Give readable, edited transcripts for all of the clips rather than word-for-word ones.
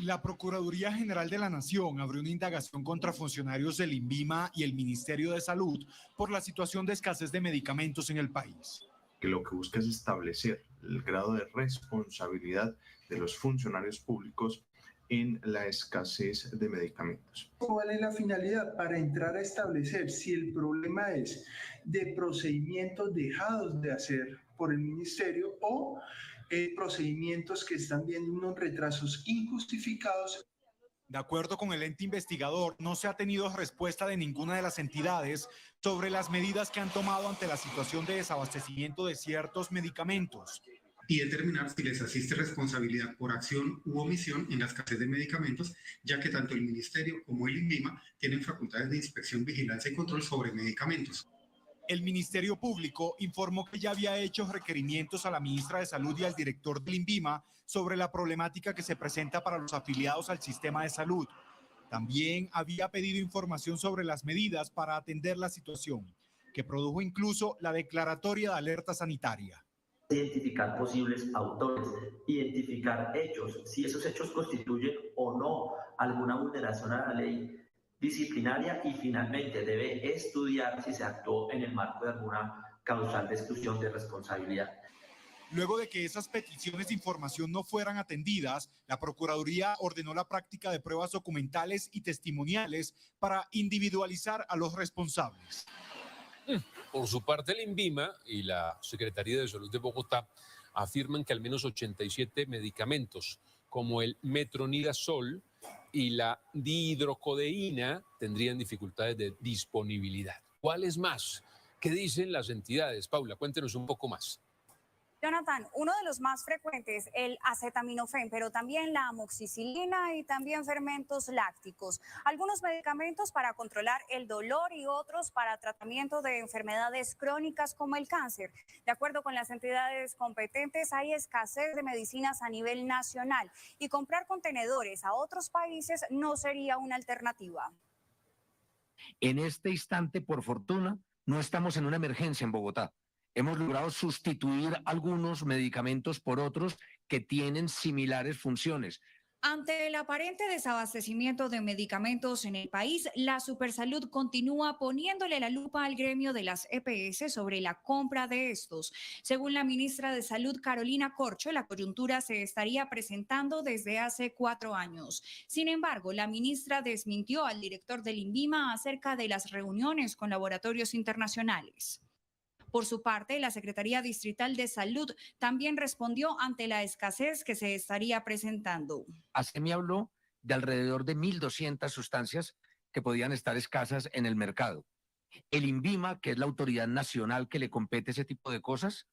La Procuraduría General de la Nación abrió una indagación contra funcionarios del INVIMA y el Ministerio de Salud por la situación de escasez de medicamentos en el país. Que lo que busca es establecer el grado de responsabilidad de los funcionarios públicos en la escasez de medicamentos. ¿Cuál es la finalidad? Para entrar a establecer si el problema es de procedimientos dejados de hacer por el ministerio o procedimientos que están viendo unos retrasos injustificados. De acuerdo con el ente investigador, no se ha tenido respuesta de ninguna de las entidades sobre las medidas que han tomado ante la situación de desabastecimiento de ciertos medicamentos. Y determinar si les asiste responsabilidad por acción u omisión en la escasez de medicamentos, ya que tanto el Ministerio como el INVIMA tienen facultades de inspección, vigilancia y control sobre medicamentos. El Ministerio Público informó que ya había hecho requerimientos a la ministra de Salud y al director del INVIMA sobre la problemática que se presenta para los afiliados al sistema de salud. También había pedido información sobre las medidas para atender la situación, que produjo incluso la declaratoria de alerta sanitaria. Identificar posibles autores, identificar hechos, si esos hechos constituyen o no alguna vulneración a la ley disciplinaria y finalmente debe estudiar si se actuó en el marco de alguna causal de exclusión de responsabilidad. Luego de que esas peticiones de información no fueran atendidas, la Procuraduría ordenó la práctica de pruebas documentales y testimoniales para individualizar a los responsables. Por su parte, el INVIMA y la Secretaría de Salud de Bogotá afirman que al menos 87 medicamentos, como el metronidazol y la dihidrocodeína, tendrían dificultades de disponibilidad. ¿Cuáles más? ¿Qué dicen las entidades? Paula, cuéntenos un poco más. Jonathan, uno de los más frecuentes, el acetaminofén, pero también la amoxicilina y también fermentos lácticos. Algunos medicamentos para controlar el dolor y otros para tratamiento de enfermedades crónicas como el cáncer. De acuerdo con las entidades competentes, hay escasez de medicinas a nivel nacional y comprar contenedores a otros países no sería una alternativa. En este instante, por fortuna, no estamos en una emergencia en Bogotá. Hemos logrado sustituir algunos medicamentos por otros que tienen similares funciones. Ante el aparente desabastecimiento de medicamentos en el país, la Supersalud continúa poniéndole la lupa al gremio de las EPS sobre la compra de estos. Según la ministra de Salud, Carolina Corcho, la coyuntura se estaría presentando desde hace 4 años. Sin embargo, la ministra desmintió al director del INVIMA acerca de las reuniones con laboratorios internacionales. Por su parte, la Secretaría Distrital de Salud también respondió ante la escasez que se estaría presentando. ASEMI habló de alrededor de 1.200 sustancias que podían estar escasas en el mercado. El INVIMA, que es la autoridad nacional que le compete ese tipo de cosas,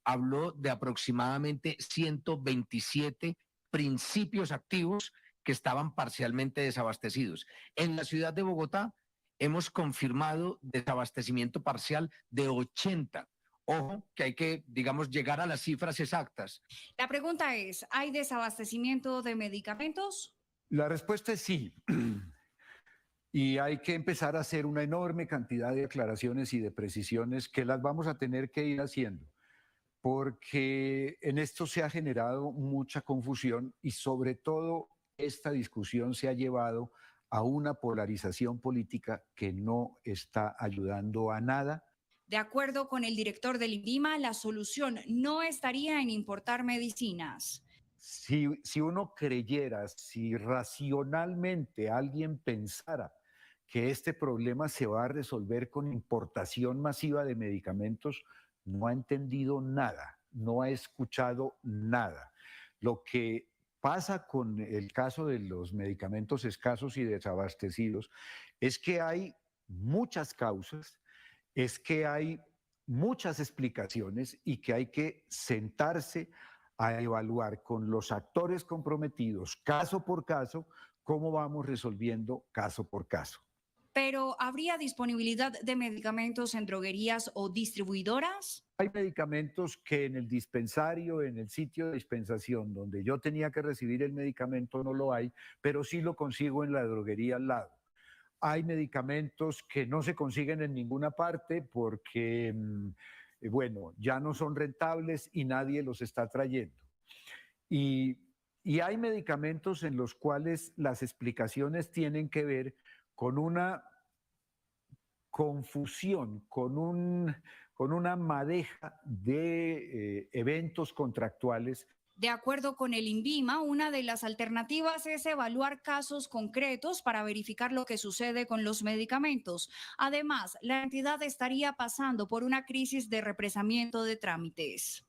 habló de aproximadamente 127 principios activos que estaban parcialmente desabastecidos. En la ciudad de Bogotá, hemos confirmado desabastecimiento parcial de 80. Ojo, que hay que, digamos, llegar a las cifras exactas. La pregunta es, ¿hay desabastecimiento de medicamentos? La respuesta es sí. Y hay que empezar a hacer una enorme cantidad de aclaraciones y de precisiones que las vamos a tener que ir haciendo, porque en esto se ha generado mucha confusión y sobre todo esta discusión se ha llevado a una polarización política que no está ayudando a nada. De acuerdo con el director del INVIMA, la solución no estaría en importar medicinas. Si uno creyera, si racionalmente alguien pensara que este problema se va a resolver con importación masiva de medicamentos, no ha entendido nada, no ha escuchado nada. Lo que pasa con el caso de los medicamentos escasos y desabastecidos es que hay muchas causas, es que hay muchas explicaciones y que hay que sentarse a evaluar con los actores comprometidos, caso por caso, cómo vamos resolviendo caso por caso. ¿Pero habría disponibilidad de medicamentos en droguerías o distribuidoras? Hay medicamentos que en el dispensario, en el sitio de dispensación donde yo tenía que recibir el medicamento no lo hay, pero sí lo consigo en la droguería al lado. Hay medicamentos que no se consiguen en ninguna parte porque, bueno, ya no son rentables y nadie los está trayendo. Y Y hay medicamentos en los cuales las explicaciones tienen que ver con una confusión, con una madeja de eventos contractuales. De acuerdo con el INVIMA, una de las alternativas es evaluar casos concretos para verificar lo que sucede con los medicamentos. Además, la entidad estaría pasando por una crisis de represamiento de trámites.